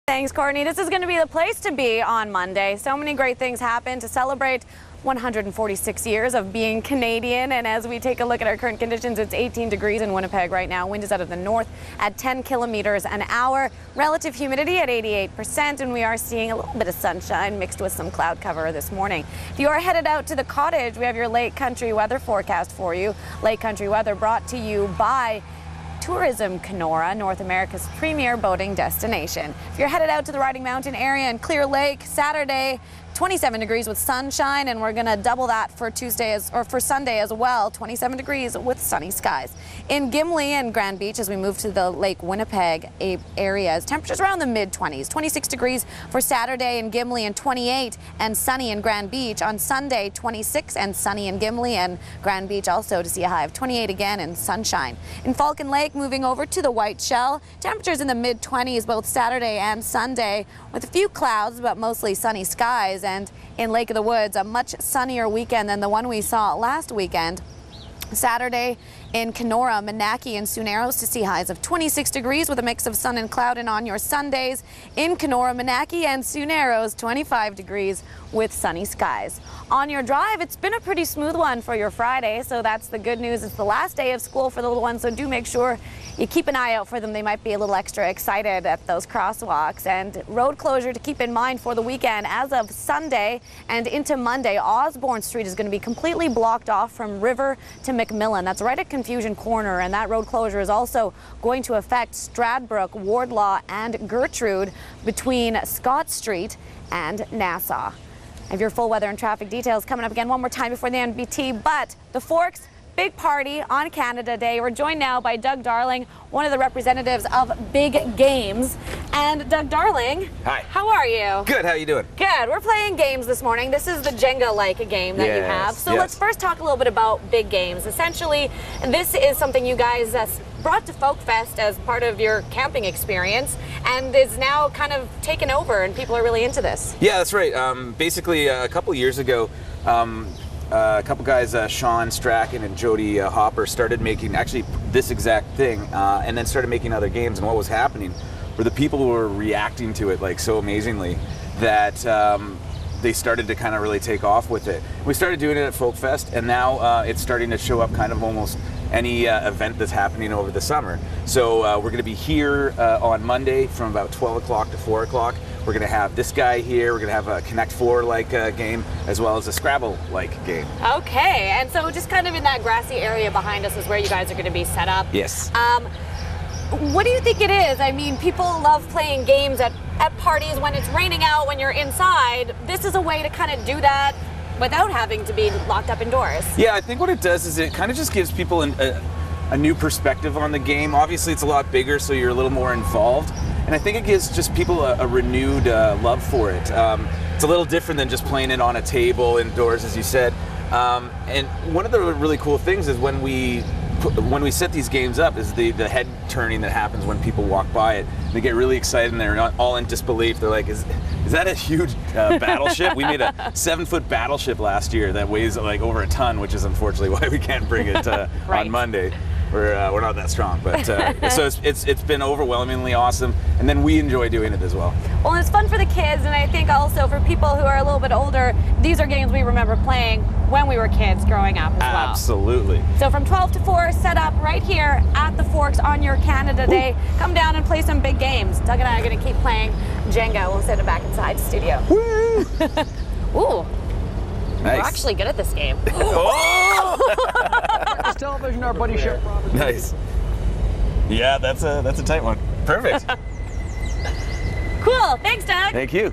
Thanks, Courtney. This is going to be the place to be on Monday. So many great things happen to celebrate 146 years of being Canadian. And as we take a look at our current conditions, it's 18 degrees in Winnipeg right now. Wind is out of the north at 10 kilometers an hour. Relative humidity at 88%. And we are seeing a little bit of sunshine mixed with some cloud cover this morning. If you are headed out to the cottage, we have your lake country weather forecast for you. Lake country weather brought to you by Tourism Kenora, North America's premier boating destination. If you're headed out to the Riding Mountain area and Clear Lake, Saturday, 27 degrees with sunshine, and we're going to double that for for Sunday as well, 27 degrees with sunny skies. In Gimli and Grand Beach, as we move to the Lake Winnipeg areas, temperatures around the mid-20s, 26 degrees for Saturday in Gimli and 28 and sunny in Grand Beach. On Sunday, 26 and sunny in Gimli and Grand Beach also to see a high of 28 again and sunshine. In Falcon Lake, moving over to the White Shell, temperatures in the mid-20s both Saturday and Sunday with a few clouds but mostly sunny skies. And in Lake of the Woods, a much sunnier weekend than the one we saw last weekend. Saturday in Kenora, Monaco, and Sioux Narrows to see highs of 26 degrees with a mix of sun and cloud. And on your Sundays in Kenora, Monaco, and Sioux Narrows, 25 degrees with sunny skies. On your drive, it's been a pretty smooth one for your Friday, so that's the good news. It's the last day of school for the little ones, so do make sure you keep an eye out for them. They might be a little extra excited at those crosswalks. And road closure to keep in mind for the weekend. As of Sunday and into Monday, Osborne Street is going to be completely blocked off from River to McMillan. That's right at Confusion Corner, and that road closure is also going to affect Stradbrook, Wardlaw, and Gertrude between Scott Street and Nassau. I have your full weather and traffic details coming up again one more time before the NBT, but the Forks big party on Canada Day. We're joined now by Doug Darling, one of the representatives of Big Games. And Doug Darling, hi. How are you? Good, how you doing? Good. We're playing games this morning. This is the Jenga-like game that you have. So let's first talk a little bit about Big Games. Essentially, this is something you guys brought to Folk Fest as part of your camping experience and is now kind of taken over and people are really into this. Yeah, that's right. Basically, a couple years ago, a couple guys, Sean Strachan and Jody Hopper, started making actually this exact thing and then started making other games. And what was happening were the people who were reacting to it like so amazingly that they started to kind of really take off with it. We started doing it at Folk Fest, and now it's starting to show up kind of almost any event that's happening over the summer. So we're going to be here on Monday from about 12 o'clock to 4 o'clock. We're going to have this guy here. We're going to have a Connect Four-like game, as well as a Scrabble-like game. Okay, and so just kind of in that grassy area behind us is where you guys are going to be set up. Yes. What do you think it is? I mean, people love playing games at parties when it's raining out, when you're inside. This is a way to kind of do that without having to be locked up indoors. Yeah, I think what it does is it kind of just gives people a new perspective on the game. Obviously, it's a lot bigger, so you're a little more involved. And I think it gives just people a renewed love for it. It's a little different than just playing it on a table indoors, as you said. And one of the really cool things is when we set these games up is the head turning that happens when people walk by it. They get really excited and they're all in disbelief. They're like, is that a huge battleship? We made a 7-foot battleship last year that weighs like over a ton, which is unfortunately why we can't bring it right. on Monday. We're not that strong, but so it's been overwhelmingly awesome, and then we enjoy doing it as well. Well, it's fun for the kids, and I think also for people who are a little bit older, these are games we remember playing when we were kids growing up as well. Absolutely. So from 12 to 4, set up right here at the Forks on your Canada Day. Come down and play some big games. Doug and I are going to keep playing Jenga. We'll send it back inside the studio. Woo! Ooh. Nice. We're actually good at this game. This television, our buddy Chef Robert. Nice. Yeah, that's a tight one. Perfect. Cool. Thanks, Doug. Thank you.